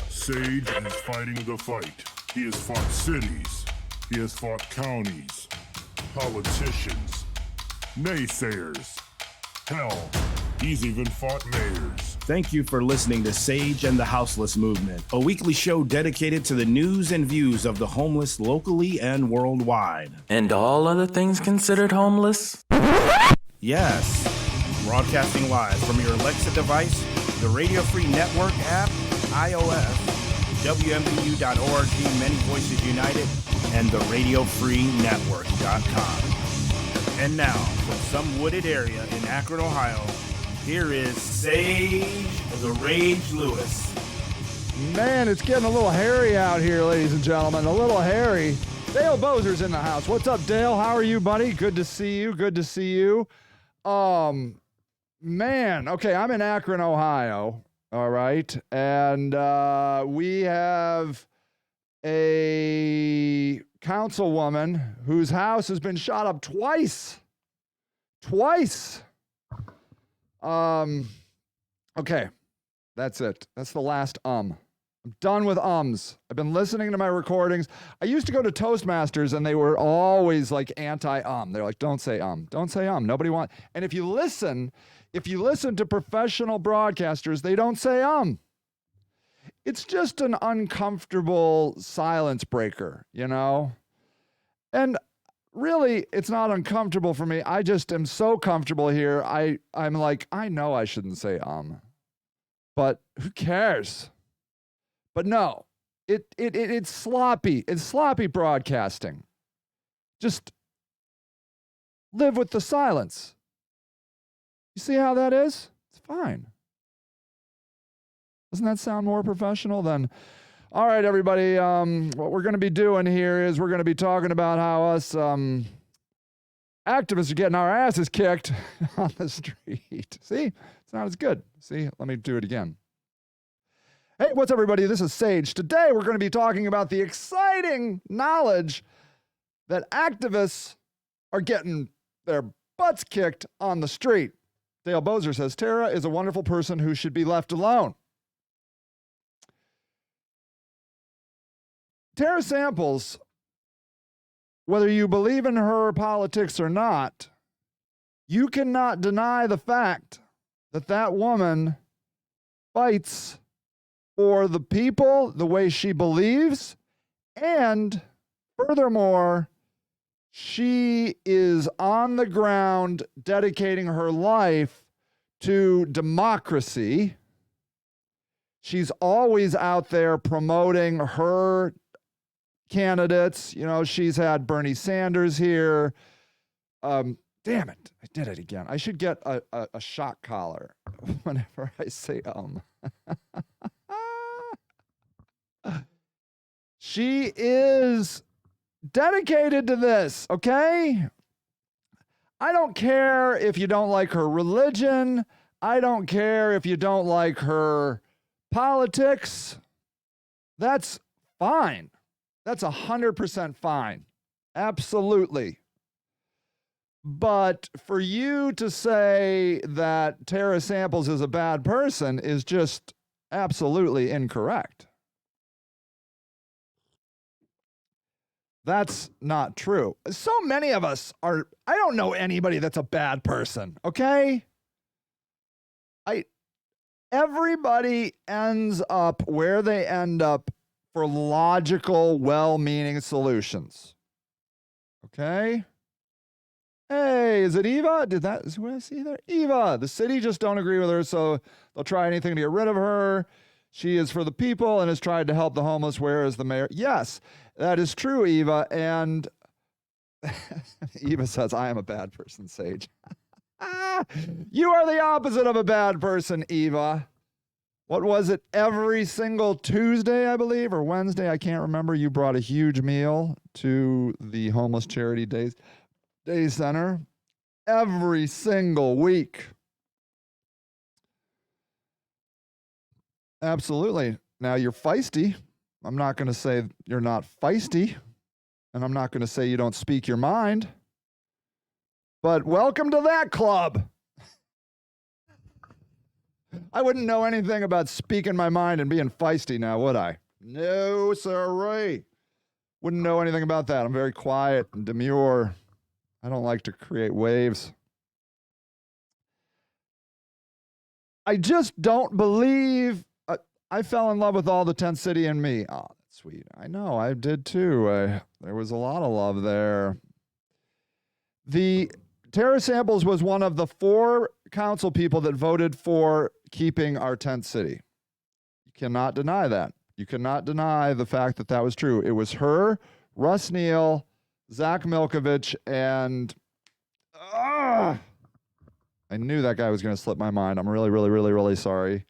Sage is fighting the fight. He has fought cities. He has fought counties, politicians, naysayers. Hell, he's even fought mayors. Thank you for listening to Sage and the Houseless Movement, a weekly show dedicated to the news and views of the homeless locally and worldwide. And all other things considered homeless? Yes. Broadcasting live from your Alexa device, the Radio Free Network app, iOS, WMBU.org, Many Voices United, and the RadioFreeNetwork.com. And now, from some wooded area in Akron, Ohio, here is Sage the Rage Lewis. Man, it's getting a little hairy out here, ladies and gentlemen. A little hairy. Dale Bozer's in the house. What's up, Dale? How are you, buddy? Good to see you. Good to see you. Man, okay, I'm in Akron, Ohio. All right. And we have a councilwoman whose house has been shot up twice. Okay, that's it. That's the last I'm done with ums. I've been listening to my recordings. I used to go to Toastmasters and they were always like anti-um. They're like, don't say don't say nobody wants. And if you listen to professional broadcasters, they don't say It's just an uncomfortable silence breaker, you know? And really, it's not uncomfortable for me. I just am so comfortable here. I'm like, I know I shouldn't say but who cares? But no, it's sloppy. It's sloppy broadcasting. Just live with the silence. You see how that is? It's fine. Doesn't that sound more professional than... All right, everybody, what we're going to be doing here is we're going to be talking about how us activists are getting our asses kicked on the street. See? It's not as good. See? Let me do it again. Hey, what's up, everybody? This is Sage. Today, we're going to be talking about the exciting knowledge that activists are getting their butts kicked on the street. Dale Bozer says, Tara is a wonderful person who should be left alone. Tara Samples, whether you believe in her politics or not, you cannot deny the fact that that woman fights for the people the way she believes, and furthermore, she is on the ground dedicating her life to democracy. She's always out there promoting her candidates. You know, she's had Bernie Sanders here. Damn it, I did it again. I should get a shock collar whenever I say She is dedicated to this, okay? I don't care if you don't like her religion. I don't care if you don't like her politics. That's fine. That's 100% fine. Absolutely. But for you to say that Tara Samples is a bad person is just absolutely incorrect. That's not true. So many of us are, I don't know anybody that's a bad person, okay? Everybody ends up where they end up for logical, well-meaning solutions. Okay? Hey, is it Eva? Is who I see there? Eva. The city just don't agree with her, so they'll try anything to get rid of her. She is for the people and has tried to help the homeless, whereas the mayor... Yes, that is true, Eva. And Eva says, I am a bad person, Sage. You are the opposite of a bad person, Eva. What was it? Every single Tuesday, I believe, or Wednesday, I can't remember, you brought a huge meal to the Homeless Charity Day Center. Every single week. Absolutely. Now, you're feisty. I'm not going to say you're not feisty, and I'm not going to say you don't speak your mind. But welcome to that club. I wouldn't know anything about speaking my mind and being feisty now, would I? No, sirree. Wouldn't know anything about that. I'm very quiet and demure. I don't like to create waves. I just don't believe I fell in love with all the tent city in me. Oh, that's sweet. I know, I did too. There was a lot of love there. Tara Samples was one of the 4 council people that voted for keeping our tent city. You cannot deny that. You cannot deny the fact that that was true. It was her, Russ Neal, Zach Milkovich, and I knew that guy was going to slip my mind. I'm really, really, really, really sorry.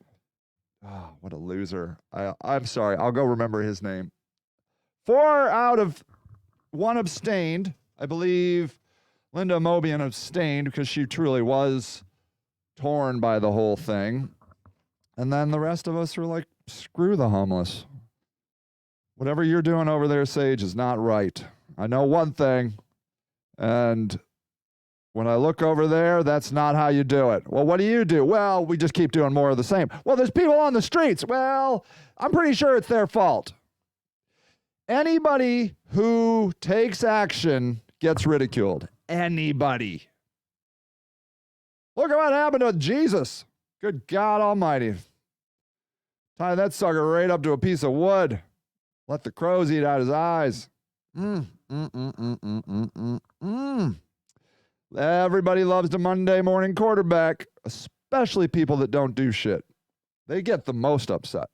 Oh, what a loser. I'm sorry. I'll go remember his name. 4 out of 1 abstained. I believe Linda Mobian abstained because she truly was torn by the whole thing. And then the rest of us were like, screw the homeless. Whatever you're doing over there, Sage, is not right. I know one thing, and when I look over there, that's not how you do it. Well, what do you do? Well, we just keep doing more of the same. Well, there's people on the streets. Well, I'm pretty sure it's their fault. Anybody who takes action gets ridiculed. Anybody. Look at what happened to Jesus. Good God Almighty. Tie that sucker right up to a piece of wood. Let the crows eat out his eyes. Everybody loves the Monday morning quarterback, especially people that don't do shit. They get the most upset.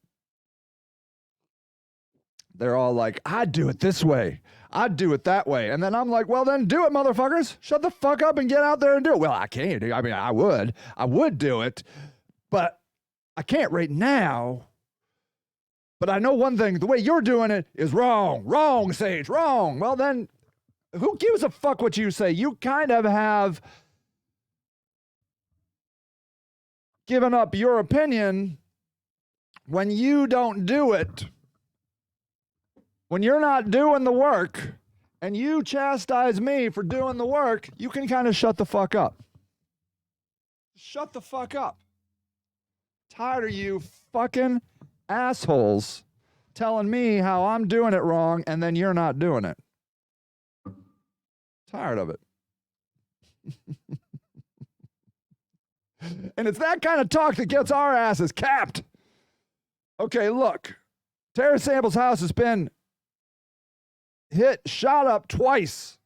They're all like, I'd do it this way. I'd do it that way. And then I'm like, well, then do it, motherfuckers. Shut the fuck up and get out there and do it. Well, I can't. I mean, I would do it, but I can't right now. But I know one thing, the way you're doing it is wrong. Wrong, Sage, wrong. Well, then who gives a fuck what you say? You kind of have given up your opinion when you don't do it. When you're not doing the work and you chastise me for doing the work, you can kind of shut the fuck up. Shut the fuck up. Tired of you fucking assholes telling me how I'm doing it wrong and then you're not doing it. Tired of it. And it's that kind of talk that gets our asses capped. Okay, look. Tara Samples' house has been shot up twice.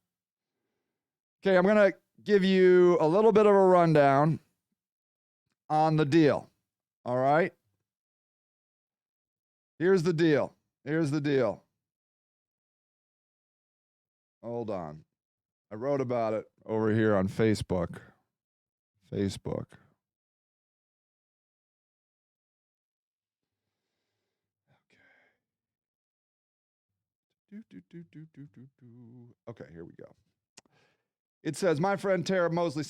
Okay, I'm going to give you a little bit of a rundown on the deal. All right? Here's the deal. Hold on. I wrote about it over here on Facebook. Okay, here we go. It says, my friend Tara Mosley,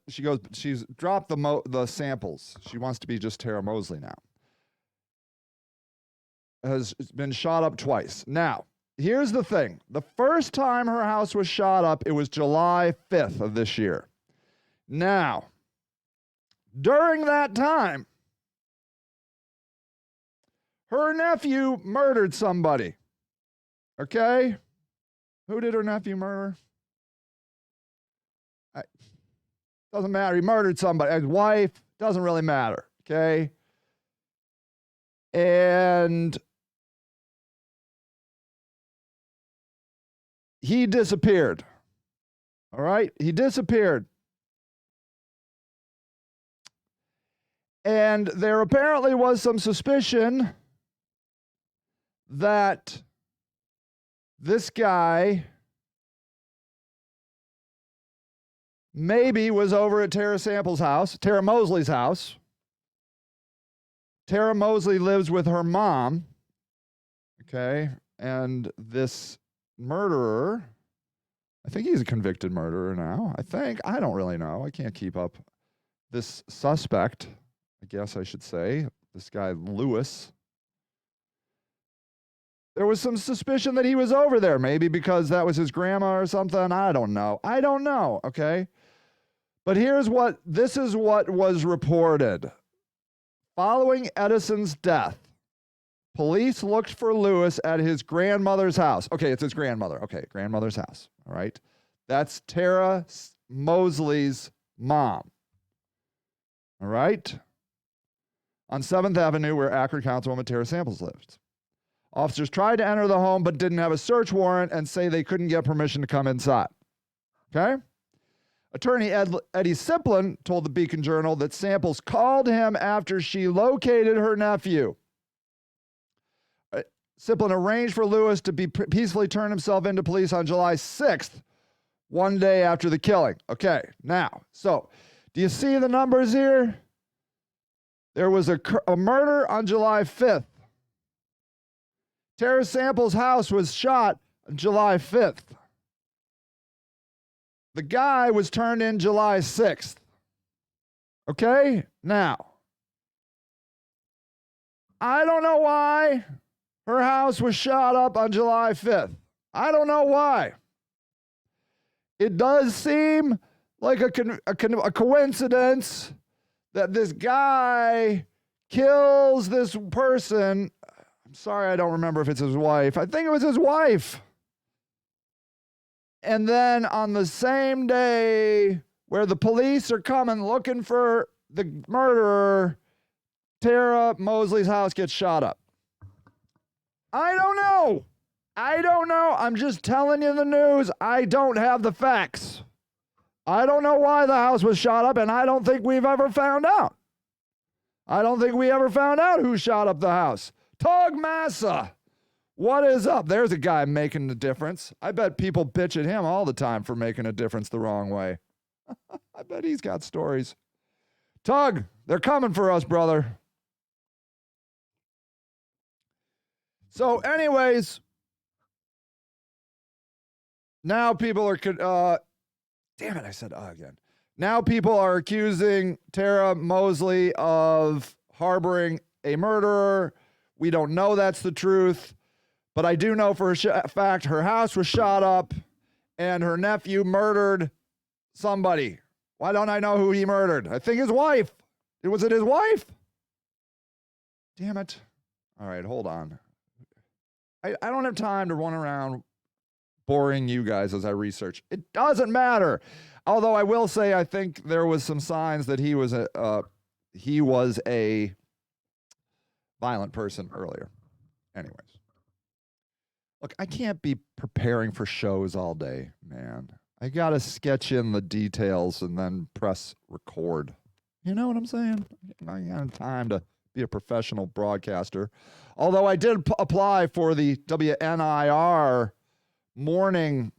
she's dropped the samples. She wants to be just Tara Mosley now. Has been shot up twice. Now, here's the thing. The first time her house was shot up, it was July 5th of this year. Now, during that time, her nephew murdered somebody. Okay? Who did her nephew murder? Doesn't matter. He murdered somebody. His wife. Doesn't really matter. Okay? And he disappeared. All right? He disappeared. And there apparently was some suspicion that this guy maybe was over at Tara Samples' house, Tara Mosley's house. Tara Mosley lives with her mom, okay? And this murderer, I think he's a convicted murderer now, I don't really know. I can't keep up. This suspect, I guess I should say, this guy Lewis, there was some suspicion that he was over there, maybe because that was his grandma or something. I don't know, okay? But this is what was reported. Following Edison's death, police looked for Lewis at his grandmother's house. Okay, it's his grandmother. Okay, grandmother's house. All right. That's Tara Mosley's mom. All right. On 7th Avenue, where Akron Councilwoman Tara Samples lived. Officers tried to enter the home but didn't have a search warrant and say they couldn't get permission to come inside. Okay? Attorney Eddie Simplin told the Beacon Journal that Samples called him after she located her nephew. Simplin arranged for Lewis to peacefully turn himself into police on July 6th, one day after the killing. Okay, now, so do you see the numbers here? There was a murder on July 5th. Tara Samples' house was shot on July 5th. The guy was turned in July 6th. Okay? Now, I don't know why her house was shot up on July 5th. I don't know why. It does seem like a coincidence that this guy kills this person. I'm sorry, I don't remember if it's his wife. I think it was his wife. And then on the same day where the police are coming looking for the murderer, Tara Mosley's house gets shot up. I don't know. I'm just telling you the news. I don't have the facts. I don't know why the house was shot up, and I don't think we've ever found out. I don't think we ever found out who shot up the house. Tug Massa. What is up? There's a guy making the difference. I bet people bitch at him all the time for making a difference the wrong way. I bet he's got stories. Tug, they're coming for us, brother. So anyways, now people are, damn it, I said again. Now people are accusing Tara Mosley of harboring a murderer. We don't know that's the truth, but I do know for a fact her house was shot up and her nephew murdered somebody. Why don't I know who he murdered? I think his wife. Was it his wife? Damn it. All right, hold on. I don't have time to run around boring you guys as I research. It doesn't matter. Although I will say I think there was some signs that he was a violent person earlier. Anyways. Look, I can't be preparing for shows all day, man. I got to sketch in the details and then press record. You know what I'm saying? I ain't got time to be a professional broadcaster. Although I did apply for the WNIR morning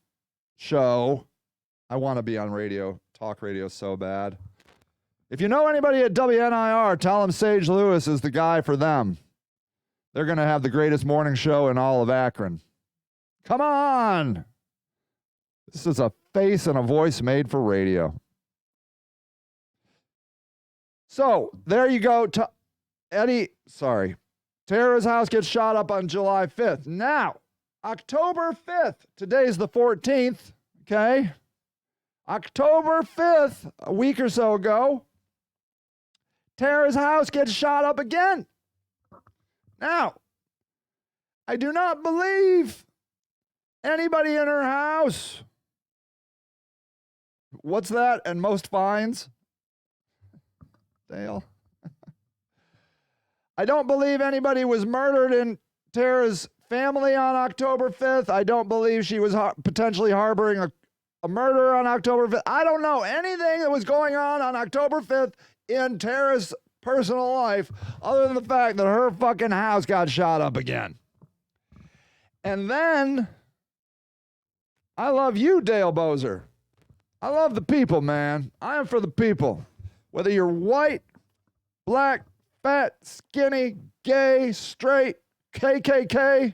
show. I want to be on radio, talk radio so bad. If you know anybody at WNIR, tell them Sage Lewis is the guy for them. They're going to have the greatest morning show in all of Akron. Come on. This is a face and a voice made for radio. So there you go. Tara's house gets shot up on July 5th. Now, October 5th, today's the 14th, okay? October 5th, a week or so ago, Tara's house gets shot up again. Now, I do not believe anybody in her house. What's that? And most fines? Dale. I don't believe anybody was murdered in Tara's family on October 5th. I don't believe she was potentially harboring a murder on October 5th. I don't know anything that was going on October 5th in Tara's personal life other than the fact that her fucking house got shot up again. And then, I love you, Dale Bozer. I love the people, man. I am for the people. Whether you're white, black, fat, skinny, gay, straight, KKK,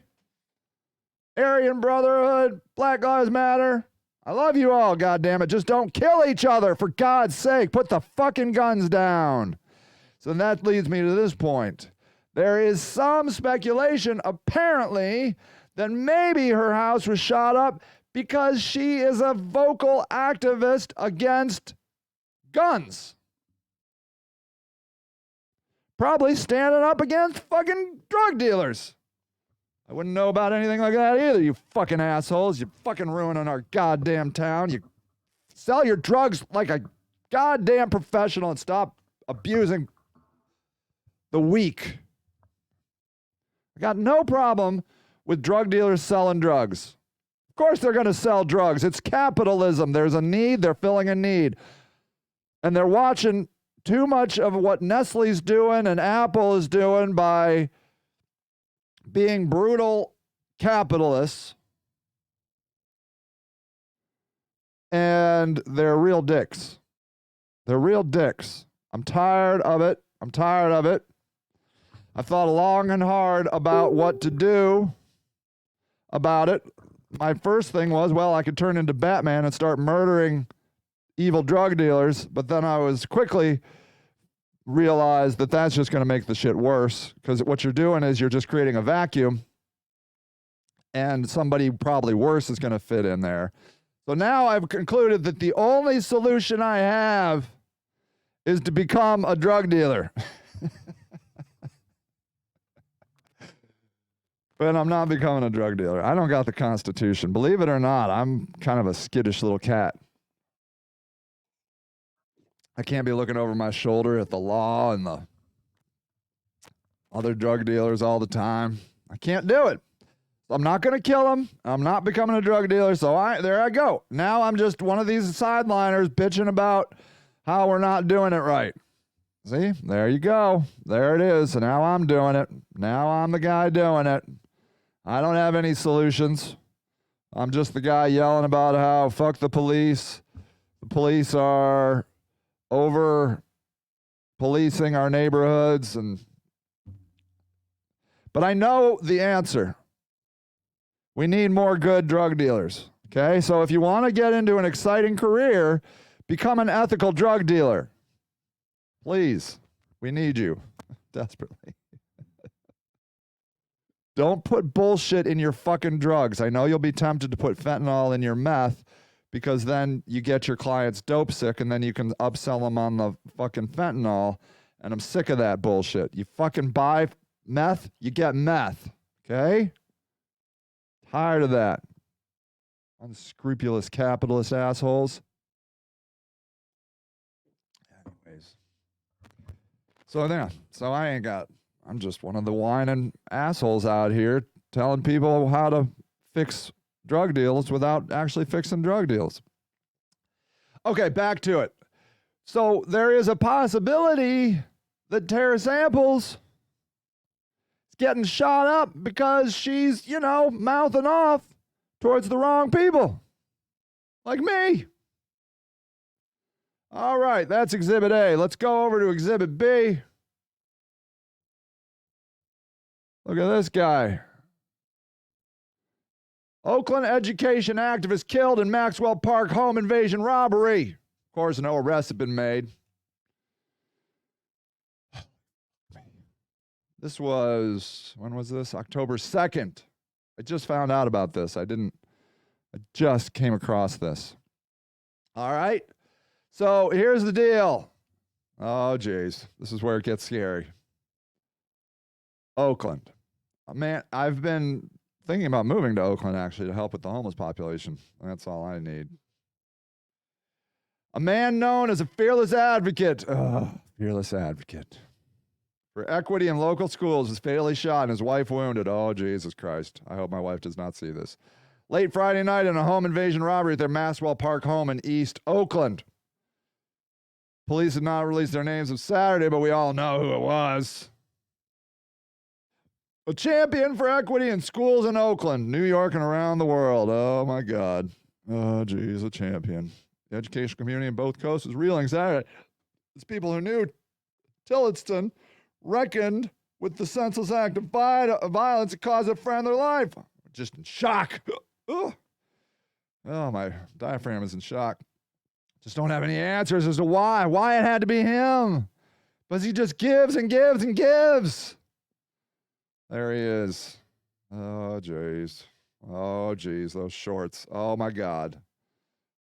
Aryan Brotherhood, Black Lives Matter. I love you all, goddammit. Just don't kill each other, for God's sake. Put the fucking guns down. So that leads me to this point. There is some speculation, apparently, that maybe her house was shot up because she is a vocal activist against guns. probably standing up against fucking drug dealers. I wouldn't know about anything like that either, you fucking assholes. You're fucking ruining our goddamn town. You sell your drugs like a goddamn professional and stop abusing the weak. I got no problem with drug dealers selling drugs. Of course they're going to sell drugs. It's capitalism. There's a need. They're filling a need. And they're watching too much of what Nestle's doing and Apple is doing by being brutal capitalists. And they're real dicks. They're real dicks. I'm tired of it. I'm tired of it. I've thought long and hard about what to do about it. My first thing was, well, I could turn into Batman and start murdering evil drug dealers, but then I was quickly realized that that's just going to make the shit worse, because what you're doing is you're just creating a vacuum, and somebody probably worse is going to fit in there. So now I've concluded that the only solution I have is to become a drug dealer. But I'm not becoming a drug dealer. I don't got the Constitution. Believe it or not, I'm kind of a skittish little cat. I can't be looking over my shoulder at the law and the other drug dealers all the time. I can't do it. I'm not going to kill them. I'm not becoming a drug dealer. So there I go. Now I'm just one of these sideliners bitching about how we're not doing it right. See, there you go. There it is. And now I'm doing it. Now I'm the guy doing it. I don't have any solutions. I'm just the guy yelling about how fuck the police. The police are over policing our neighborhoods, but I know the answer. We need more good drug dealers. Okay? So if you want to get into an exciting career, become an ethical drug dealer. Please. We need you desperately. Don't put bullshit in your fucking drugs. I know you'll be tempted to put fentanyl in your meth, because then you get your clients dope sick and then you can upsell them on the fucking fentanyl. And I'm sick of that bullshit. You fucking buy meth, you get meth. Okay? Tired of that. Unscrupulous capitalist assholes. Anyways. So I'm just one of the whining assholes out here telling people how to fix drug deals without actually fixing drug deals. Okay, back to it. So there is a possibility that Tara Samples is getting shot up because she's, mouthing off towards the wrong people. Like me. All right, that's Exhibit A. Let's go over to Exhibit B. Look at this guy. Oakland education activist killed in Maxwell Park home invasion robbery. Of course, no arrests have been made. When was this? October 2nd. I just found out about this. I just came across this. All right. So here's the deal. Oh, geez. This is where it gets scary. Oakland. Man, I've been thinking about moving to Oakland, actually, to help with the homeless population. That's all I need. A man known as a fearless advocate for equity in local schools was fatally shot and his wife wounded. Oh, Jesus Christ. I hope my wife does not see this. Late Friday night in a home invasion robbery at their Maxwell Park home in East Oakland. Police had not released their names of Saturday, but we all know who it was. A champion for equity in schools in Oakland, New York, and around the world. Oh, my God. Oh, geez, a champion. The education community in both coasts is reeling Saturday. It's people who knew Tillotson reckoned with the senseless act of violence that caused a friend their life. Just in shock. Oh, my diaphragm is in shock. Just don't have any answers as to why it had to be him. But he just gives and gives and gives. There he is. Oh, jeez. Oh, jeez, those shorts. Oh, my God.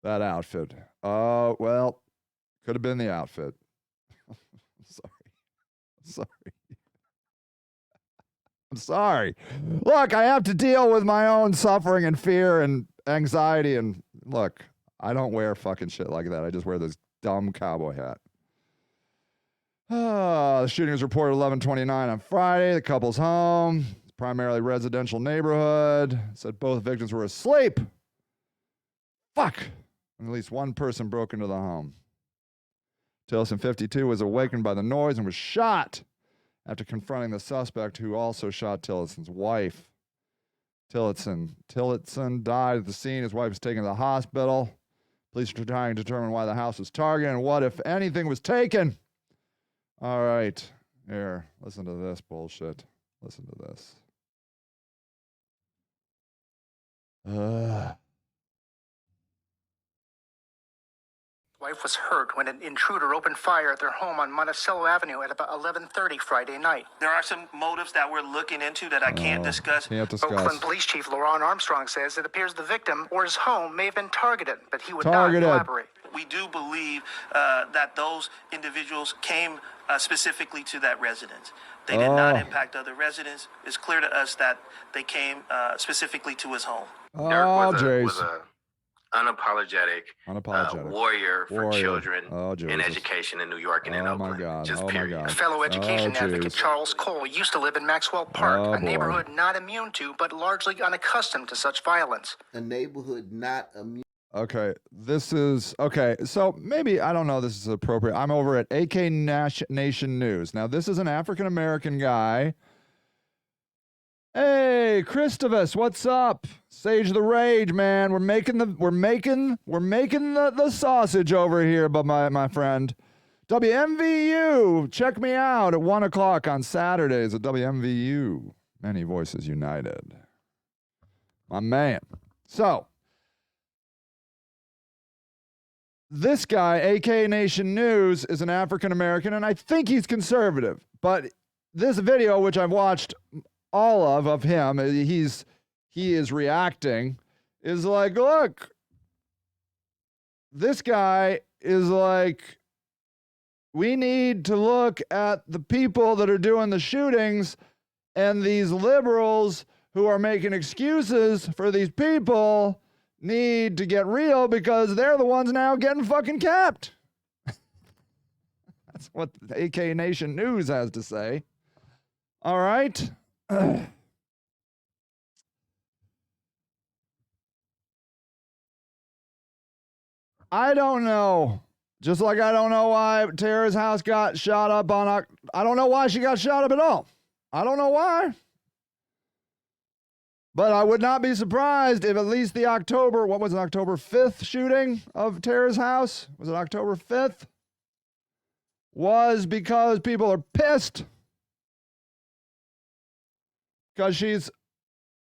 That outfit. Oh, well, could have been the outfit. Sorry. I'm sorry. Look, I have to deal with my own suffering and fear and anxiety. And look, I don't wear fucking shit like that. I just wear this dumb cowboy hat. The shooting was reported 11:29 on Friday. The couple's home, primarily residential neighborhood. Said both victims were asleep. Fuck. And at least one person broke into the home. Tillotson, 52, was awakened by the noise and was shot after confronting the suspect, who also shot Tillotson's wife. Tillotson died at the scene. His wife was taken to the hospital. Police are trying to determine why the house was targeted and what, if anything, was taken. All right. Here, listen to this bullshit. Listen to this. Wife was hurt when an intruder opened fire at their home on Monticello Avenue at about 11:30 Friday night. There are some motives that we're looking into that I can't discuss. Oakland Police Chief LaRon Armstrong says it appears the victim or his home may have been targeted, but he would not elaborate. We do believe that those individuals came specifically to that residence. They did not impact other residents. It's clear to us that they came specifically to his home. Dirk was a unapologetic warrior for children in education in New York and in Oakland. Just period. Fellow education advocate Charles Cole used to live in Maxwell Park, a neighborhood not immune to, but largely unaccustomed to such violence. A neighborhood not immune. Okay, so maybe, I don't know, this is appropriate. I'm over at AK Nation News. Now, this is an African-American guy. Hey, Christovus, what's up? Sage the Rage, man. We're making the sausage over here, but my friend. WMVU, check me out at 1 o'clock on Saturdays at WMVU. Many Voices United. My man. So, this guy, AK Nation News, is an African-American, and I think he's conservative. But this video, which I've watched all of him, he is reacting, is like, look, this guy is like, we need to look at the people that are doing the shootings, and these liberals who are making excuses for these people need to get real, because they're the ones now getting fucking capped. That's what the AK Nation News has to say. All right. I don't know. Just like I don't know why Tara's house got shot up on... I don't know why she got shot up at all. I don't know why. But I would not be surprised if at least the October 5th shooting of Tara's house? Was it October 5th? Was because people are pissed. Because she's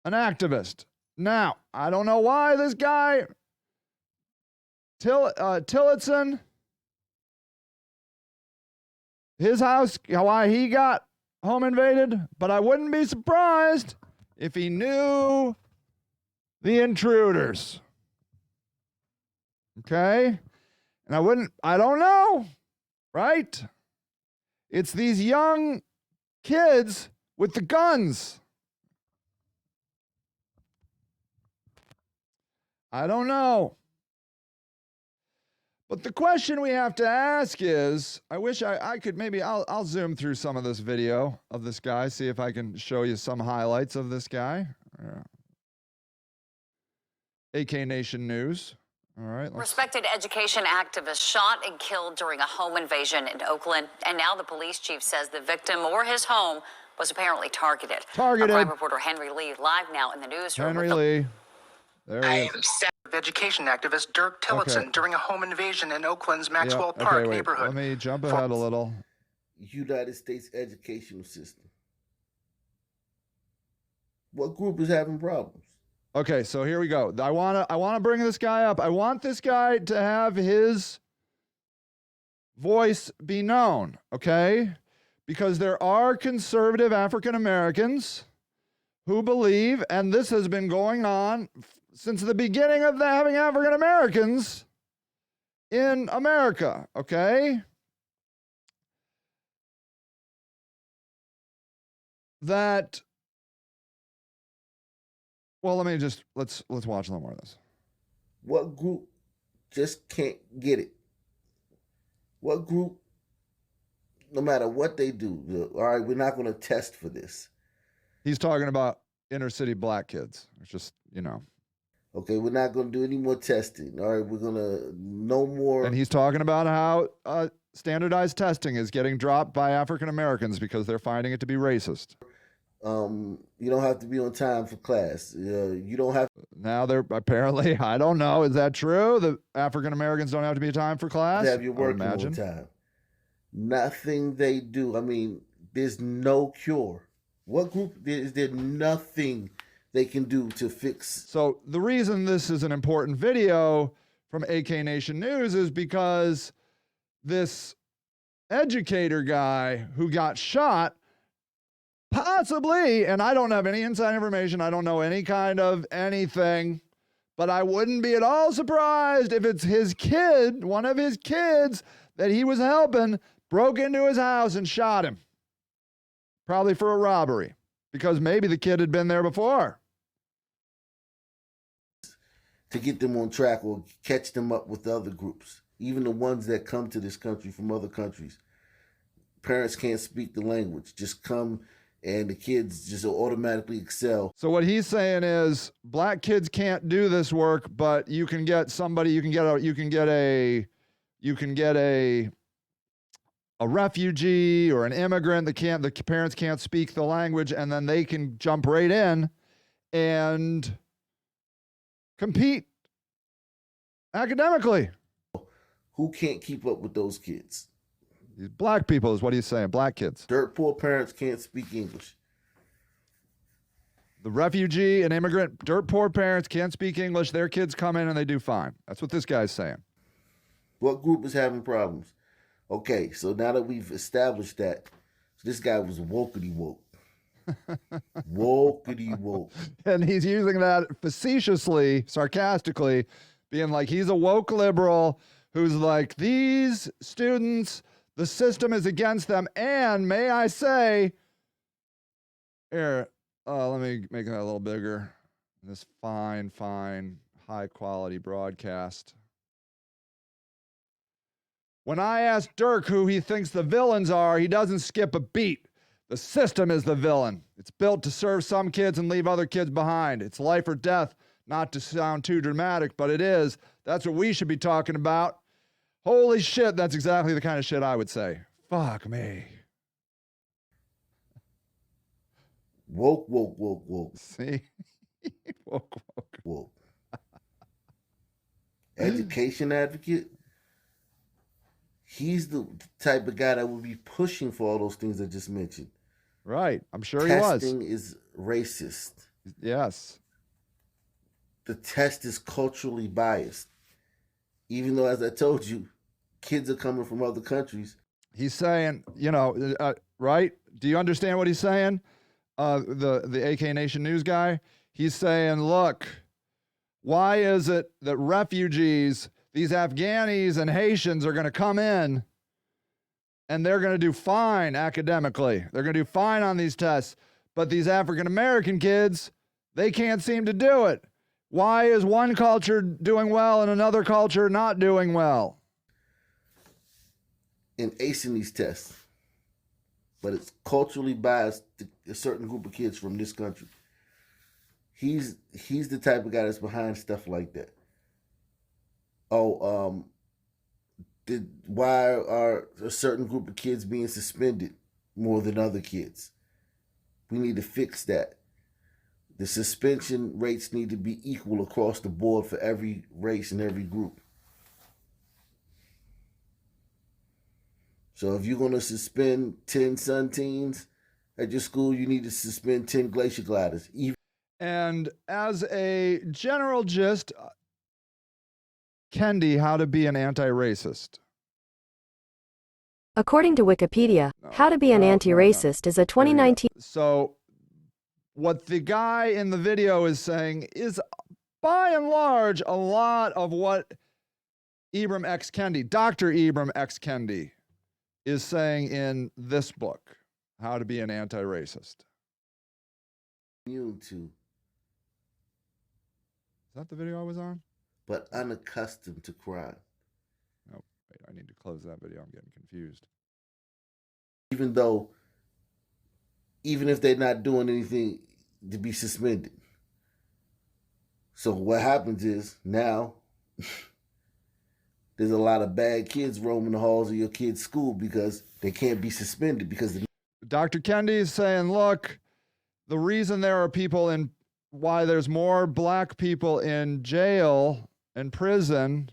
an activist. Now, I don't know why this guy, Tillotson, his house, why he got home invaded, but I wouldn't be surprised if he knew the intruders. Okay? And I don't know, right? It's these young kids with the guns. I don't know. But the question we have to ask is, I wish I could, maybe I'll zoom through some of this video of this guy, see if I can show you some highlights of this guy. AK Nation News. All right. Respected education activist shot and killed during a home invasion in Oakland. And now the police chief says the victim or his home was apparently targeted. Our crime reporter Henry Lee live now in the newsroom. Henry Lee. There he is. Education activist Dirk Tillotson during a home invasion in Oakland's Maxwell Park neighborhood. Let me jump ahead a little. United States educational system. What group is having problems? Okay, so here we go. I wanna bring this guy up. I want this guy to have his voice be known, okay? Because there are conservative African Americans who believe, and this has been going on since the beginning of having African Americans in America, okay? That Well, let's watch a little more of this. What group just can't get it? What group, no matter what they do, all right, we're not going to test for this. He's talking about inner city black kids. It's just, Okay, we're not going to do any more testing. All right, we're going to no more. And he's talking about how standardized testing is getting dropped by African Americans because they're finding it to be racist. You don't have to be on time for class. You don't have. Now they're apparently, I don't know, is that true? The African Americans don't have to be on time for class? To have your work on time. Nothing they do. I mean, there's no cure. What group is there? Nothing they can do to fix. So the reason this is an important video from AK Nation News is because this educator guy who got shot, possibly, and I don't have any inside information, I don't know any kind of anything, but I wouldn't be at all surprised if it's his kid, one of his kids that he was helping, broke into his house and shot him. Probably for a robbery, because maybe the kid had been there before. To get them on track or catch them up with other groups, even the ones that come to this country from other countries. Parents can't speak the language, just come and the kids just automatically excel. So what he's saying is black kids can't do this work, but you can get somebody, you can get a refugee or an immigrant that the parents can't speak the language, and then they can jump right in and compete academically. Who can't keep up with those kids? These black people is what he's saying, black kids. Dirt poor parents can't speak English. The refugee and immigrant, dirt poor parents can't speak English. Their kids come in and they do fine. That's what this guy's saying. What group is having problems? Okay, so now that we've established that, this guy was wokety woke. Wokety woke. And he's using that facetiously, sarcastically, being like he's a woke liberal who's like, these students, the system is against them. And may I say, here, let me make that a little bigger. This fine, high quality broadcast. When I ask Dirk who he thinks the villains are, he doesn't skip a beat. The system is the villain. It's built to serve some kids and leave other kids behind. It's life or death, not to sound too dramatic, but it is. That's what we should be talking about. Holy shit, that's exactly the kind of shit I would say. Fuck me. Woke. See? Woke. Education advocate. He's the type of guy that would be pushing for all those things I just mentioned. Right. I'm sure he was. Testing is racist. Yes. The test is culturally biased. Even though, as I told you, kids are coming from other countries. He's saying, right? Do you understand what he's saying? The AK Nation News guy? He's saying, look, why is it that refugees, these Afghanis and Haitians, are going to come in and they're going to do fine academically? They're going to do fine on these tests. But these African American kids, they can't seem to do it. Why is one culture doing well and another culture not doing well? In acing these tests. But it's culturally biased to a certain group of kids from this country. He's the type of guy that's behind stuff like that. Why are a certain group of kids being suspended more than other kids? We need to fix that. The suspension rates need to be equal across the board for every race and every group. So if you're going to suspend 10 Sun Teens at your school, you need to suspend 10 Glacier Gliders. And as a general gist, Kendi, how to be an anti-racist. According to Wikipedia, How to be an Anti-Racist is a 2019... So what the guy in the video is saying is, by and large, a lot of what Ibram X. Kendi, Dr. Ibram X. Kendi, is saying in this book, How to be an Anti-Racist. Immune to Is that the video I was on? But unaccustomed to crime. Oh, wait, I need to close that video. I'm getting confused. Even if they're not doing anything to be suspended. So what happens is now there's a lot of bad kids roaming the halls of your kid's school because they can't be suspended because Dr. Kendi is saying, look, the reason there are people why there's more black people in jail and prison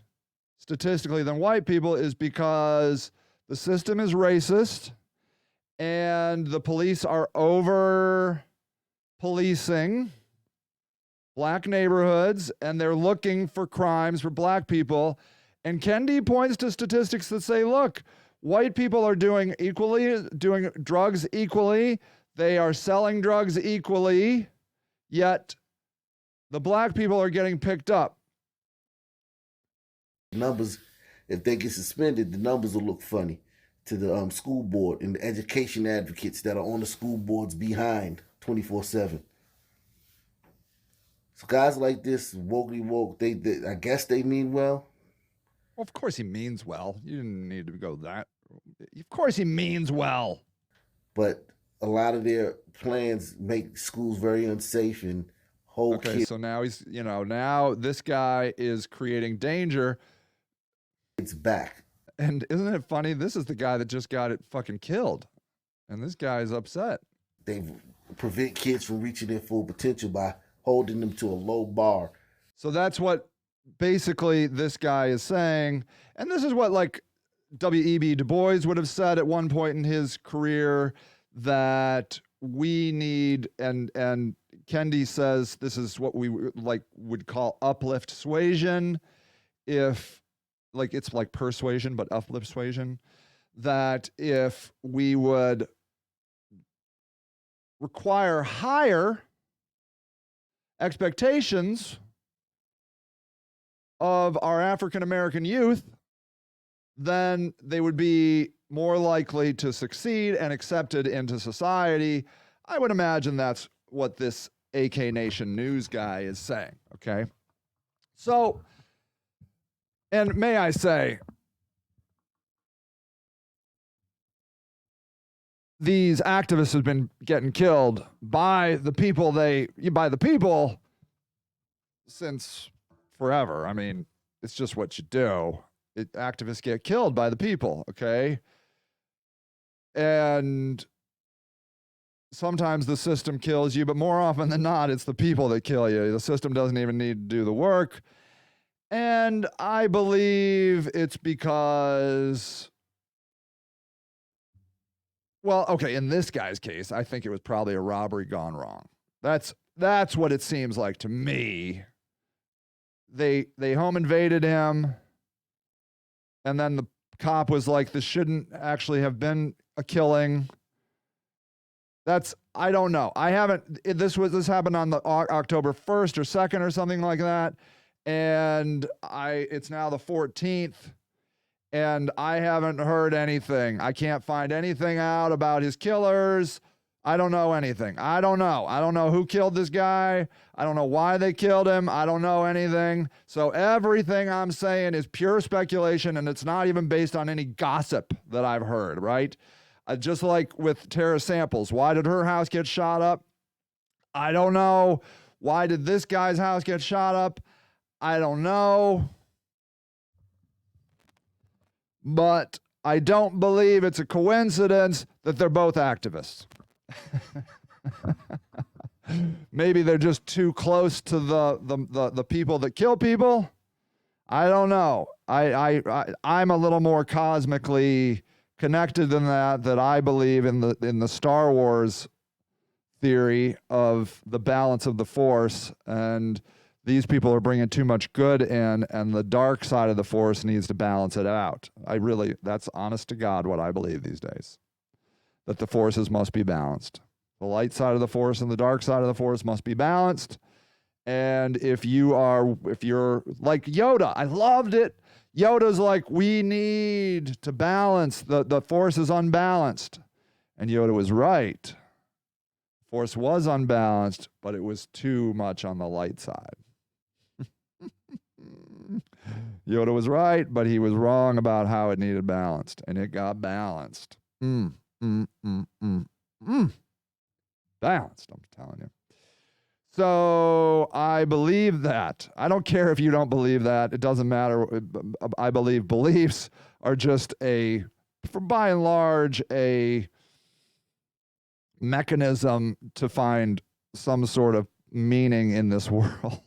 statistically than white people is because the system is racist and the police are over policing black neighborhoods and they're looking for crimes for black people. And Kendi points to statistics that say, look, white people are doing drugs equally. They are selling drugs equally, yet the black people are getting picked up. Numbers, if they get suspended, the numbers will look funny to the school board and the education advocates that are on the school boards behind 24/7. So guys like this, woke, they I guess they mean well. Well, of course he means well. You didn't need to go that. Of course he means well. But a lot of their plans make schools very unsafe and hold kids. So now now this guy is creating danger. It's back. And isn't it funny? This is the guy that just got it fucking killed. And this guy is upset. They prevent kids from reaching their full potential by holding them to a low bar. So that's what basically this guy is saying. And this is what like W.E.B. Du Bois would have said at one point in his career, that we need, and Kendi says this is what we would call uplift suasion. If it's like persuasion, but uplift suasion, that if we would require higher expectations of our African American youth, then they would be more likely to succeed and accepted into society. I would imagine that's what this AK Nation News guy is saying, okay? So, and may I say, these activists have been getting killed by the people since forever. I mean, it's just what you do. Activists get killed by the people, okay? And sometimes the system kills you, but more often than not, it's the people that kill you. The system doesn't even need to do the work. And I believe it's because, well, okay, in this guy's case, I think it was probably a robbery gone wrong. That's what it seems like to me. They home invaded him, and then the cop was like, this shouldn't actually have been a killing. I don't know. This happened on the October 1st or 2nd or something like that. And it's now the 14th, and I haven't heard anything. I can't find anything out about his killers. I don't know anything. I don't know who killed this guy. I don't know why they killed him. I don't know anything. So everything I'm saying is pure speculation, and it's not even based on any gossip that I've heard, right? Just like with Tara Samples. Why did her house get shot up? I don't know. Why did this guy's house get shot up? I don't know. But I don't believe it's a coincidence that they're both activists. Maybe they're just too close to the people that kill people. I don't know. I'm a little more cosmically connected than that I believe in the Star Wars theory of the balance of the Force, and these people are bringing too much good in, and the dark side of the Force needs to balance it out. That's honest to God what I believe these days, that the forces must be balanced. The light side of the Force and the dark side of the Force must be balanced. And if you're like Yoda, I loved it. Yoda's like, we need to balance. The Force is unbalanced. And Yoda was right. Force was unbalanced, but it was too much on the light side. Yoda was right, but he was wrong about how it needed balanced, and it got balanced. Balanced, I'm telling you. So I believe that. I don't care if you don't believe that. It doesn't matter. I believe beliefs are just by and large, a mechanism to find some sort of meaning in this world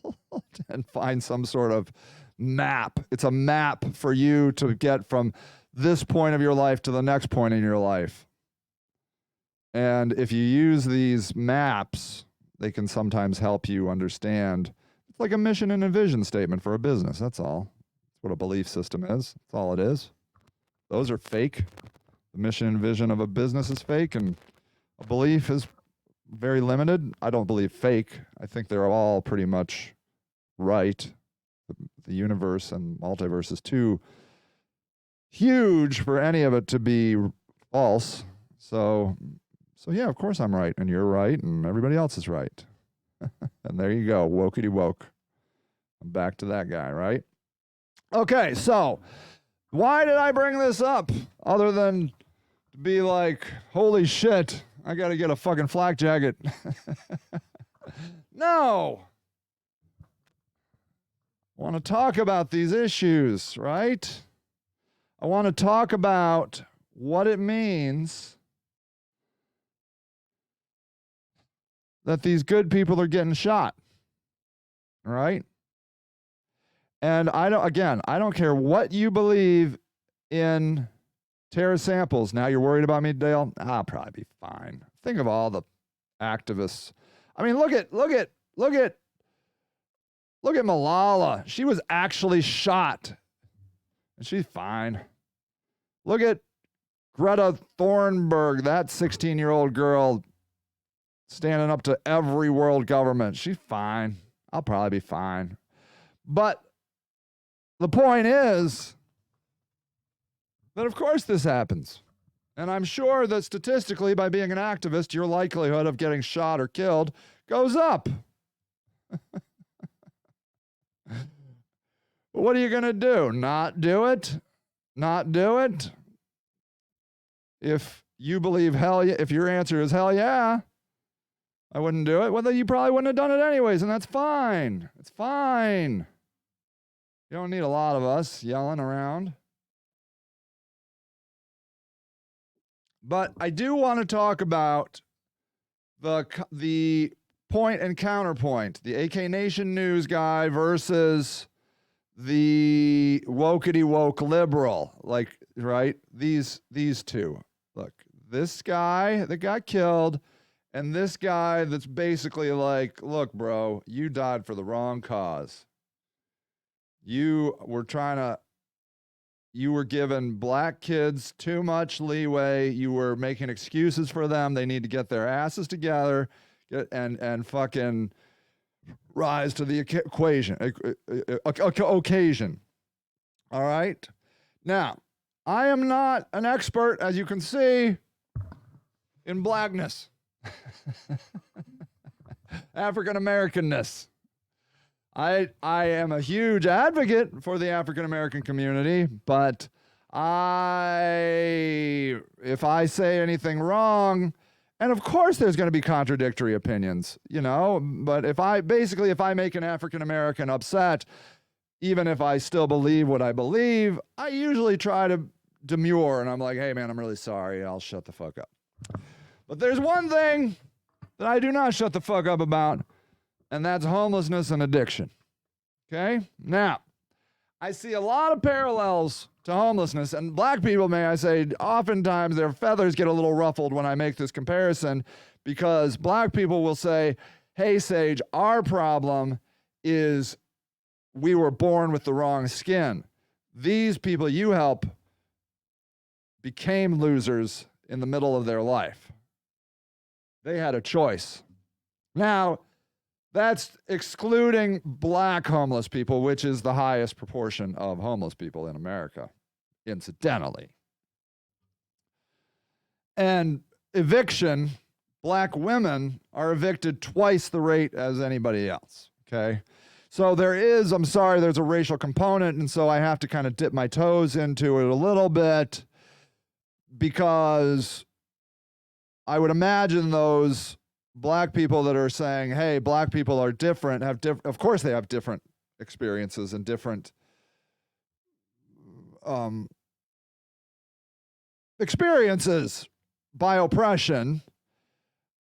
and find some sort of map. It's a map for you to get from this point of your life to the next point in your life. And if you use these maps, they can sometimes help you understand. It's like a mission and a vision statement for a business. That's all. That's what a belief system is. That's all it is. Those are fake. The mission and vision of a business is fake, and a belief is very limited. I don't believe fake. I think they're all pretty much right. The universe and multiverse is too huge for any of it to be false. So yeah, of course I'm right, and you're right, and everybody else is right. And there you go, wokety woke. I'm back to that guy, right? Okay, so why did I bring this up other than to be like, holy shit, I got to get a fucking flak jacket? No. I want to talk about these issues, right? I want to talk about what it means that these good people are getting shot, right? And I don't care what you believe in Tara Samples. Now you're worried about me, Dale? I'll probably be fine. Think of all the activists. I mean, look at Malala. She was actually shot, and she's fine. Look at Greta Thunberg, that 16-year-old girl standing up to every world government. She's fine. I'll probably be fine. But the point is that, of course, this happens. And I'm sure that statistically, by being an activist, your likelihood of getting shot or killed goes up. What are you going to do? Not do it? Not do it? If you believe hell yeah, if your answer is hell yeah, I wouldn't do it. Well, then you probably wouldn't have done it anyways, and that's fine. It's fine. You don't need a lot of us yelling around. But I do want to talk about the point and counterpoint, the AK Nation news guy versus the wokety woke liberal, like, right? These two. Look, this guy that got killed and this guy that's basically like, look, bro, you died for the wrong cause. You were giving black kids too much leeway. You were making excuses for them. They need to get their asses together and fucking rise to the occasion. All right? Now, I am not an expert, as you can see, in blackness. African Americanness. I am a huge advocate for the African American community, but if I say anything wrong, and of course there's going to be contradictory opinions, but if I make an African American upset, even if I still believe what I believe, I usually try to demur, and I'm like, hey man, I'm really sorry, I'll shut the fuck up. But there's one thing that I do not shut the fuck up about, and that's homelessness and addiction. Okay? Now, I see a lot of parallels to homelessness, and black people, may I say, oftentimes their feathers get a little ruffled when I make this comparison, because black people will say, hey, Sage, our problem is we were born with the wrong skin. These people you help became losers in the middle of their life. They had a choice. Now, that's excluding black homeless people, which is the highest proportion of homeless people in America, incidentally. And eviction, black women are evicted twice the rate as anybody else, okay? So there's a racial component, and so I have to kind of dip my toes into it a little bit, because I would imagine those black people that are saying, hey, black people are different, of course they have different experiences and different experiences by oppression.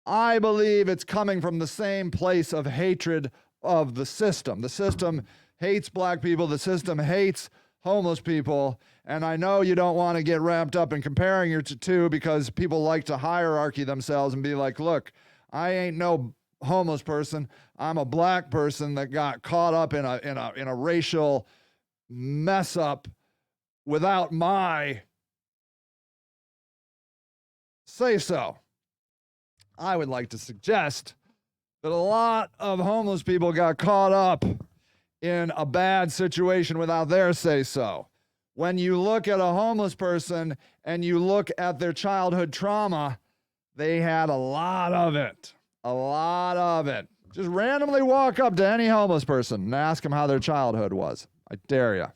I believe it's coming from the same place of hatred of the system. The system hates black people. The system hates homeless people. And I know you don't want to get wrapped up in comparing your two, because people like to hierarchy themselves and be like, look, I ain't no homeless person. I'm a black person that got caught up in a racial mess up without my say so. I would like to suggest that a lot of homeless people got caught up in a bad situation without their say so. When you look at a homeless person and you look at their childhood trauma, they had a lot of it. A lot of it. Just randomly walk up to any homeless person and ask them how their childhood was. I dare you.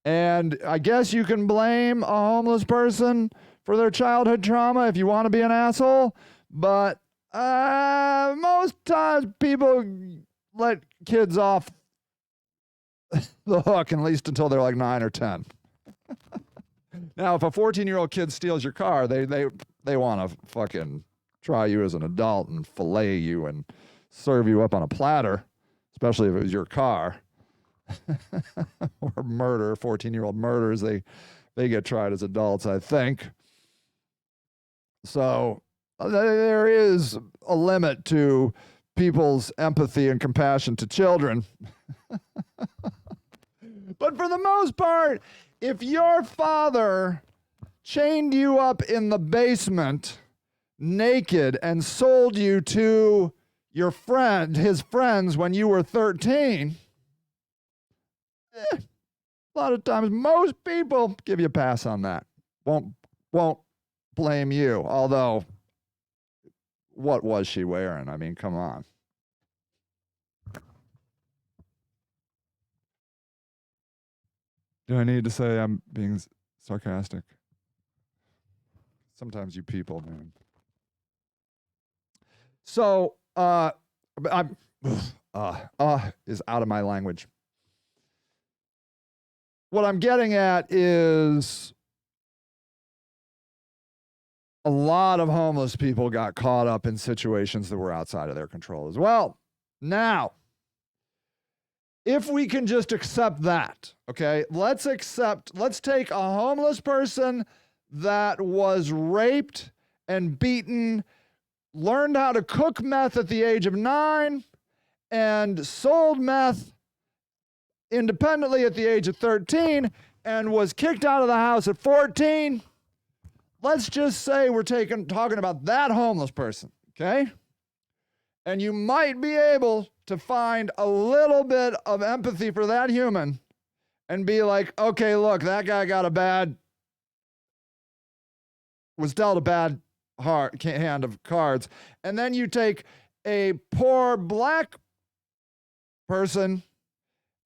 And I guess you can blame a homeless person for their childhood trauma if you want to be an asshole, but most times people let kids off the hook, at least until they're like 9 or 10. Now, if a 14-year-old kid steals your car, they want to fucking try you as an adult and fillet you and serve you up on a platter, especially if it was your car. Or murder, 14-year-old murders, they get tried as adults, I think. So there is a limit to people's empathy and compassion to children. But for the most part, if your father chained you up in the basement naked and sold you to his friends when you were 13, a lot of times most people give you a pass on that. Won't blame you. Although, what was she wearing? I mean, come on. Do I need to say I'm being sarcastic? Sometimes you people, man. So, I'm is out of my language. What I'm getting at is a lot of homeless people got caught up in situations that were outside of their control as well. Now, if we can just accept that, okay, let's take a homeless person that was raped and beaten, learned how to cook meth at the age of 9, and sold meth independently at the age of 13, and was kicked out of the house at 14. Let's just say we're talking about that homeless person, okay? And you might be able to find a little bit of empathy for that human and be like, okay, look, that guy was dealt a bad hand of cards. And then you take a poor black person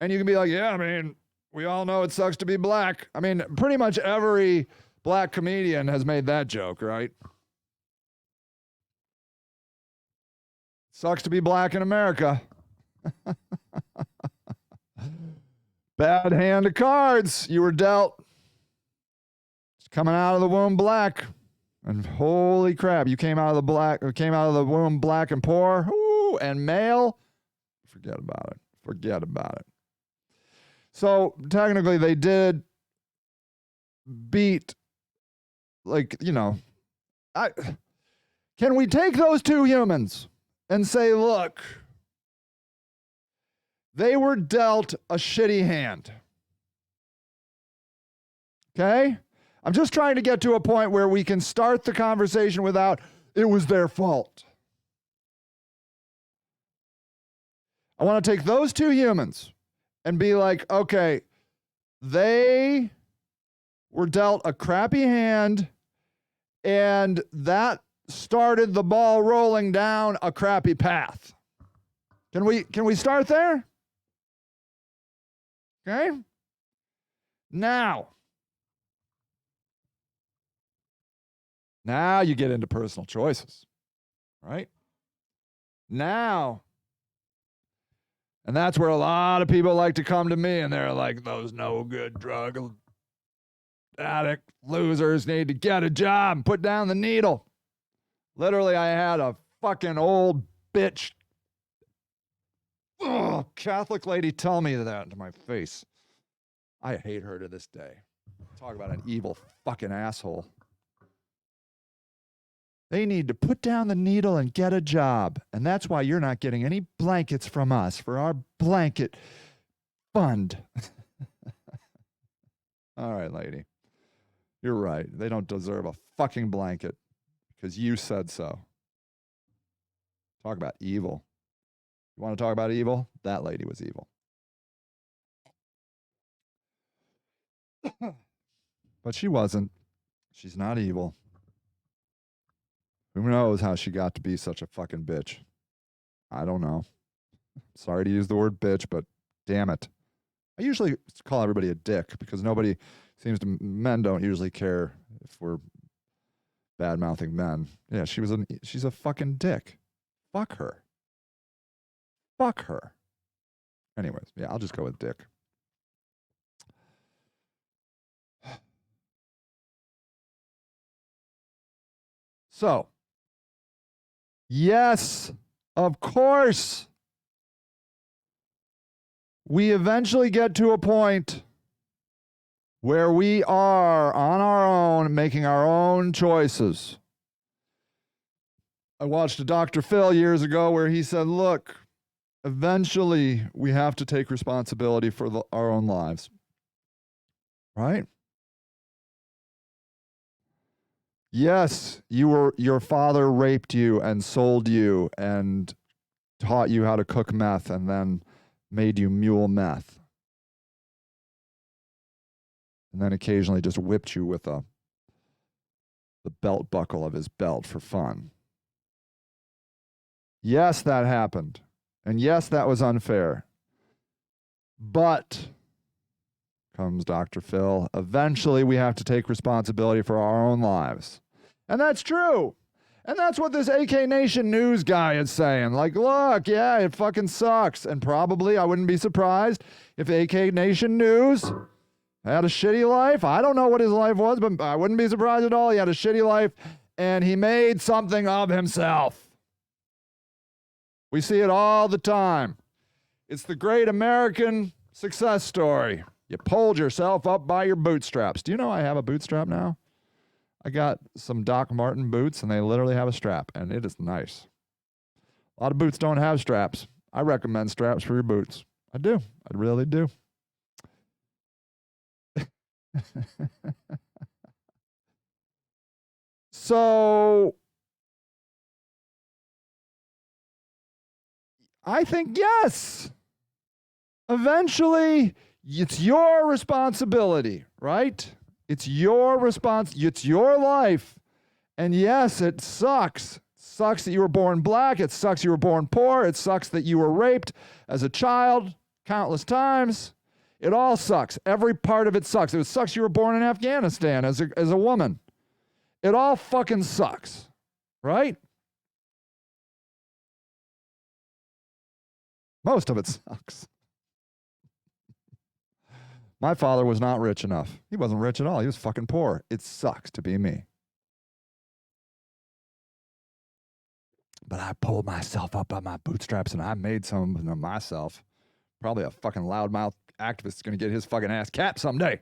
and you can be like, yeah, I mean, we all know it sucks to be black. I mean, pretty much every black comedian has made that joke, right? Sucks to be black in America. Bad hand of cards you were dealt. Just coming out of the womb black. And holy crap, you came out of the womb black and poor, and male. Forget about it. So technically they did beat, can we take those two humans and say, look, they were dealt a shitty hand. Okay? I'm just trying to get to a point where we can start the conversation without, it was their fault. I want to take those two humans and be like, okay, they were dealt a crappy hand, and that started the ball rolling down a crappy path. Can we start there? Okay? Now you get into personal choices, right? Now, and that's where a lot of people like to come to me, and they're like, those no good drug addict losers need to get a job and put down the needle. Literally, I had a fucking old bitch Catholic lady tell me that to my face. I hate her to this day. Talk about an evil fucking asshole. They need to put down the needle and get a job. And that's why you're not getting any blankets from us for our blanket fund. All right, lady. You're right. They don't deserve a fucking blanket because you said so. Talk about evil. You want to talk about evil? That lady was evil. But she wasn't. She's not evil. Who knows how she got to be such a fucking bitch? I don't know. Sorry to use the word bitch, but damn it. I usually call everybody a dick because men don't usually care if we're bad-mouthing men. Yeah, she's a fucking dick. Fuck her. Fuck her. Anyways, yeah, I'll just go with dick. So, yes, of course, we eventually get to a point where we are on our own, making our own choices. I watched a Dr. Phil years ago where he said, look, eventually we have to take responsibility for our own lives. Right? Yes, your father raped you and sold you and taught you how to cook meth and then made you mule meth. And then occasionally just whipped you with the belt buckle of his belt for fun. Yes, that happened. And yes, that was unfair. But, comes Dr. Phil, eventually we have to take responsibility for our own lives. And that's true. And that's what this AK Nation news guy is saying. Like, look, yeah, it fucking sucks. And probably, I wouldn't be surprised if AK Nation News had a shitty life. I don't know what his life was, but I wouldn't be surprised at all. He had a shitty life, and he made something of himself. We see it all the time. It's the great American success story. You pulled yourself up by your bootstraps. Do you know I have a bootstrap now? I got some Doc Marten boots, and they literally have a strap, and it is nice. A lot of boots don't have straps. I recommend straps for your boots. I do. I really do. So, I think yes. Eventually, it's your responsibility, right? It's your it's your life. And yes, it sucks. It sucks that you were born black. It sucks you were born poor. It sucks that you were raped as a child countless times. It all sucks. Every part of it sucks. It sucks you were born in Afghanistan as a woman. It all fucking sucks, right? Most of it sucks. My father was not rich enough. He wasn't rich at all. He was fucking poor. It sucks to be me. But I pulled myself up by my bootstraps and I made some of them myself. Probably a fucking loudmouth activist is going to get his fucking ass capped someday.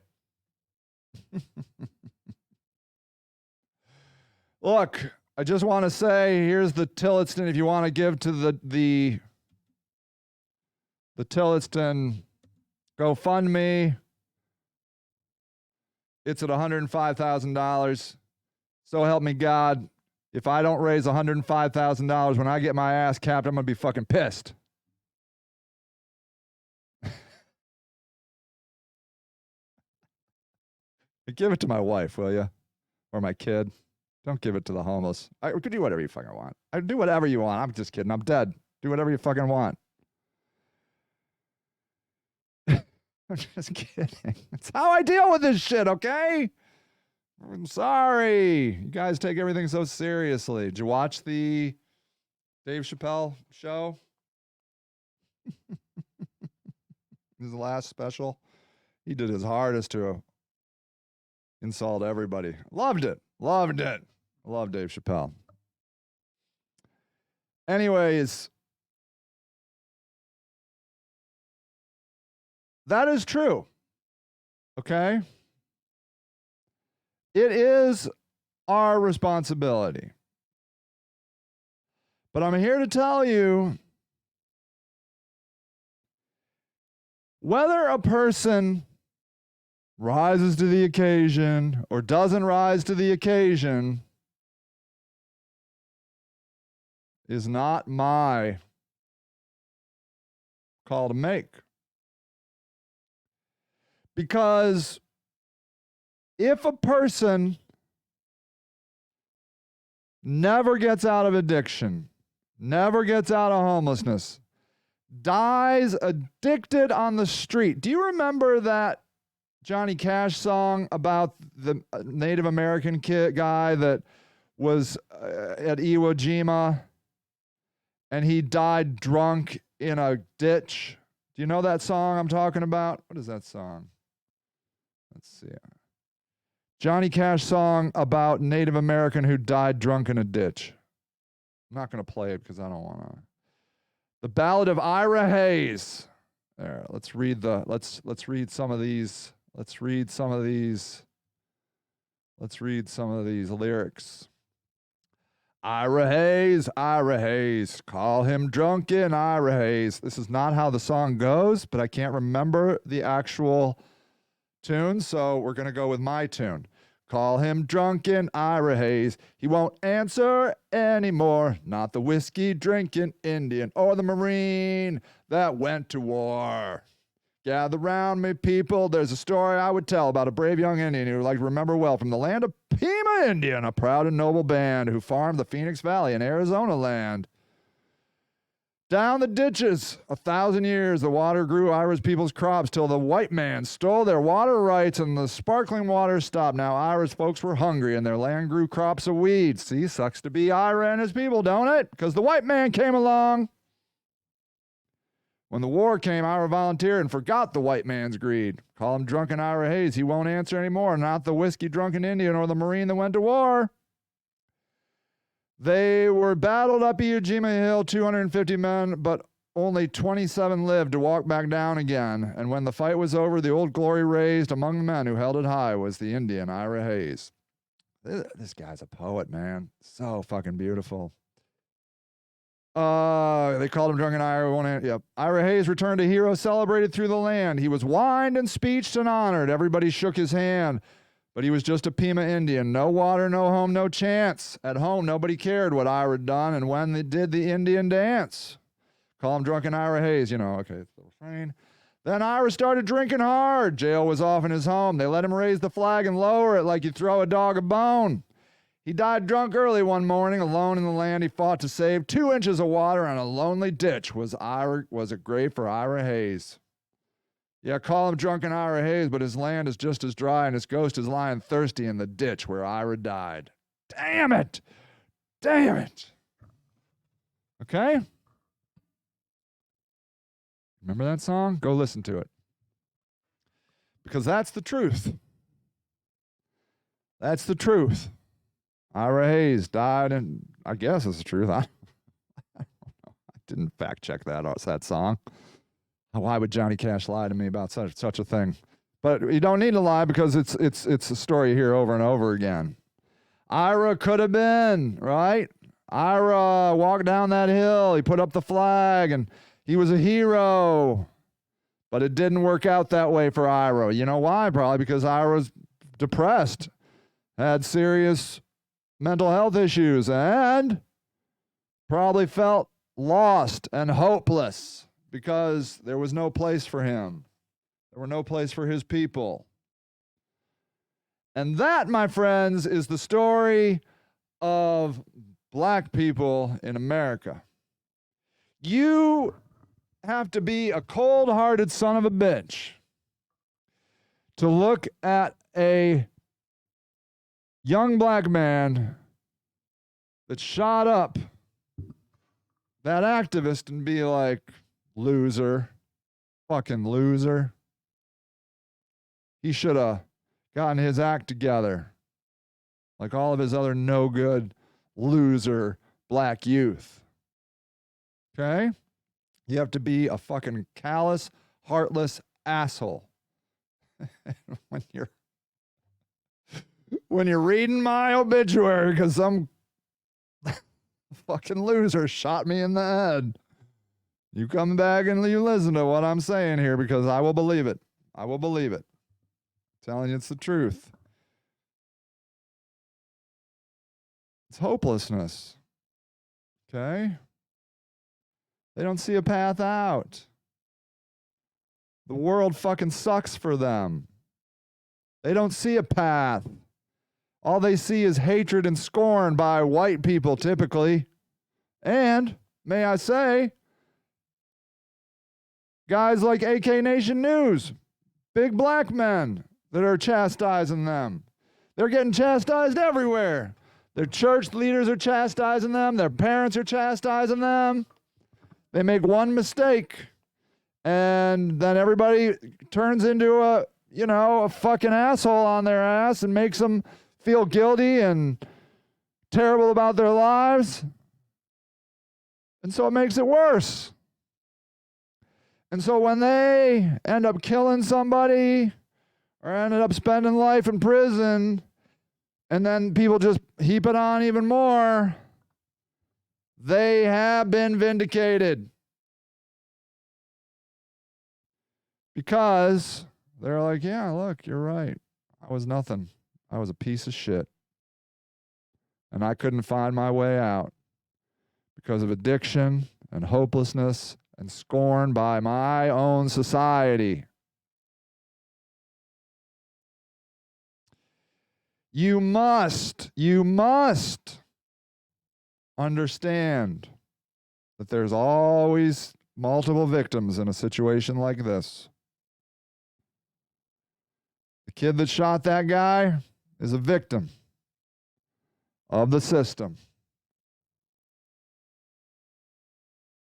Look, I just want to say, here's the Tillotson. If you want to give to the Tillotson GoFundMe, it's at $105,000. So help me God. If I don't raise $105,000 when I get my ass capped, I'm going to be fucking pissed. Give it to my wife, will you? Or my kid. Don't give it to the homeless. I could do whatever you fucking want. I do whatever you want. I'm just kidding. I'm dead. Do whatever you fucking want. I'm just kidding. That's how I deal with this shit, okay? I'm sorry. You guys take everything so seriously. Did you watch the Dave Chappelle show? His last special? He did his hardest to insult everybody. Loved it. Loved it. I love Dave Chappelle. Anyways, that is true. Okay? It is our responsibility. But I'm here to tell you, whether a person rises to the occasion or doesn't rise to the occasion is not my call to make. Because if a person never gets out of addiction, never gets out of homelessness, dies addicted on the street. Do you remember that Johnny Cash song about the Native American guy that was at Iwo Jima and he died drunk in a ditch? Do you know that song I'm talking about? What is that song? Let's see. Johnny Cash song about Native American who died drunk in a ditch. I'm not going to play it because I don't want to. The Ballad of Ira Hayes. There, let's read some of these. Let's read some of these lyrics. Ira Hayes, call him drunken Ira Hayes. This is not how the song goes, but I can't remember the actual tune, so we're going to go with my tune. Call him drunken Ira Hayes. He won't answer anymore. Not the whiskey drinking Indian or the Marine that went to war. Gather round me, people. There's a story I would tell about a brave young Indian who would like to remember well from the land of Pima Indian, a proud and noble band who farmed the Phoenix Valley in Arizona land. Down the ditches, 1,000 years, the water grew Ira's people's crops till the white man stole their water rights and the sparkling water stopped. Now Ira's folks were hungry and their land grew crops of weeds. See, sucks to be Ira and his people, don't it? Because the white man came along. When the war came, Ira volunteered and forgot the white man's greed. Call him drunken Ira Hayes. He won't answer anymore. Not the whiskey-drunken Indian or the Marine that went to war. They were battled up Iwo Jima Hill, 250 men, but only 27 lived to walk back down again. And when the fight was over, the old glory raised among the men who held it high was the Indian Ira Hayes. This guy's a poet, man. So fucking beautiful. They called him drunken Ira. Yep. Ira Hayes returned a hero celebrated through the land. He was wined and speeched and honored. Everybody shook his hand. But he was just a Pima Indian. No water, no home, no chance. At home, nobody cared what Ira had done and when they did the Indian dance. Call him drunken Ira Hayes, okay, it's the refrain. Then Ira started drinking hard. Jail was off in his home. They let him raise the flag and lower it like you throw a dog a bone. He died drunk early one morning, alone in the land he fought to save. 2 inches of water and a lonely ditch was a grave for Ira Hayes. Yeah, call him drunken Ira Hayes, but his land is just as dry and his ghost is lying thirsty in the ditch where Ira died. Damn it! Damn it! Okay? Remember that song? Go listen to it. Because that's the truth. That's the truth. Ira Hayes died, and I guess it's the truth. I don't know. I didn't fact check that song. Why would Johnny Cash lie to me about such a thing? But you don't need to lie because it's a story here over and over again. Ira could have been, right? Ira walked down that hill. He put up the flag, and he was a hero. But it didn't work out that way for Ira. You know why? Probably because Ira was depressed, had serious mental health issues, and probably felt lost and hopeless. Because there was no place for him. There were no place for his people. And that, my friends, is the story of black people in America. You have to be a cold-hearted son of a bitch to look at a young black man that shot up that activist and be like, loser, fucking loser. He should have gotten his act together like all of his other no good loser black youth. Okay? You have to be a fucking callous, heartless asshole. when you're reading my obituary because some fucking loser shot me in the head, you come back and you listen to what I'm saying here because I will believe it. I will believe it. I'm telling you it's the truth. It's hopelessness. Okay? They don't see a path out. The world fucking sucks for them. They don't see a path. All they see is hatred and scorn by white people, typically. And, may I say, guys like AK Nation News, big black men that are chastising them. They're getting chastised everywhere. Their church leaders are chastising them. Their parents are chastising them. They make one mistake, and then everybody turns into a fucking asshole on their ass and makes them feel guilty and terrible about their lives. And so it makes it worse. And so when they end up killing somebody or ended up spending life in prison, and then people just heap it on even more, they have been vindicated. Because they're like, yeah, look, you're right. I was nothing. I was a piece of shit. And I couldn't find my way out because of addiction and hopelessness and scorn by my own society. You must understand that there's always multiple victims in a situation like this. The kid that shot that guy is a victim of the system.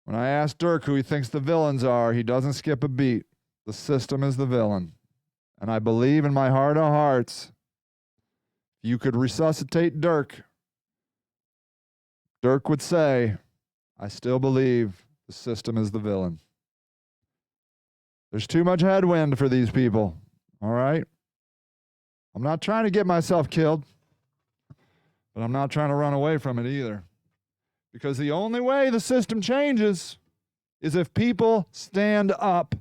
When I ask Dirk who he thinks the villains are, he doesn't skip a beat. The system is the villain. And I believe in my heart of hearts, if you could resuscitate Dirk, Dirk would say, I still believe the system is the villain. There's too much headwind for these people, all right? I'm not trying to get myself killed, but I'm not trying to run away from it either. Because the only way the system changes is if people stand up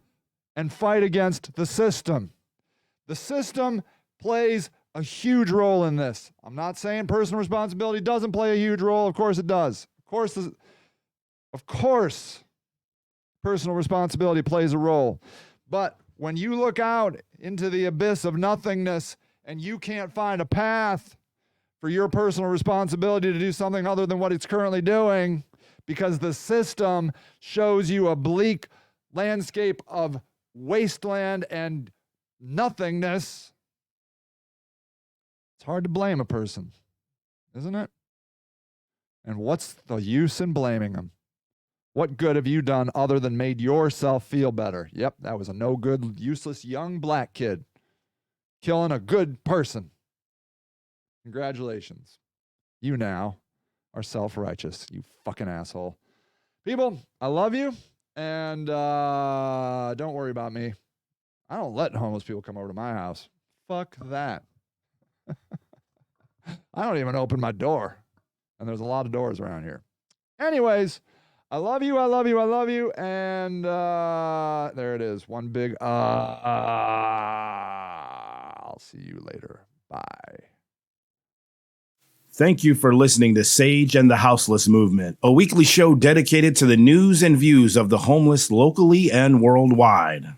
and fight against the system. The system plays a huge role in this. I'm not saying personal responsibility doesn't play a huge role. Of course it does. Of course, personal responsibility plays a role. But when you look out into the abyss of nothingness and you can't find a path for your personal responsibility to do something other than what it's currently doing, because the system shows you a bleak landscape of wasteland and nothingness, it's hard to blame a person, isn't it? And what's the use in blaming them? What good have you done other than made yourself feel better? Yep, that was a no good, useless young black kid killing a good person. Congratulations. You now are self-righteous, you fucking asshole. People, I love you, and don't worry about me. I don't let homeless people come over to my house. Fuck that. I don't even open my door, and there's a lot of doors around here. Anyways, I love you, I love you, I love you, and there it is. One big I'll see you later. Bye. Thank you for listening to Sage and the Houseless Movement, a weekly show dedicated to the news and views of the homeless locally and worldwide.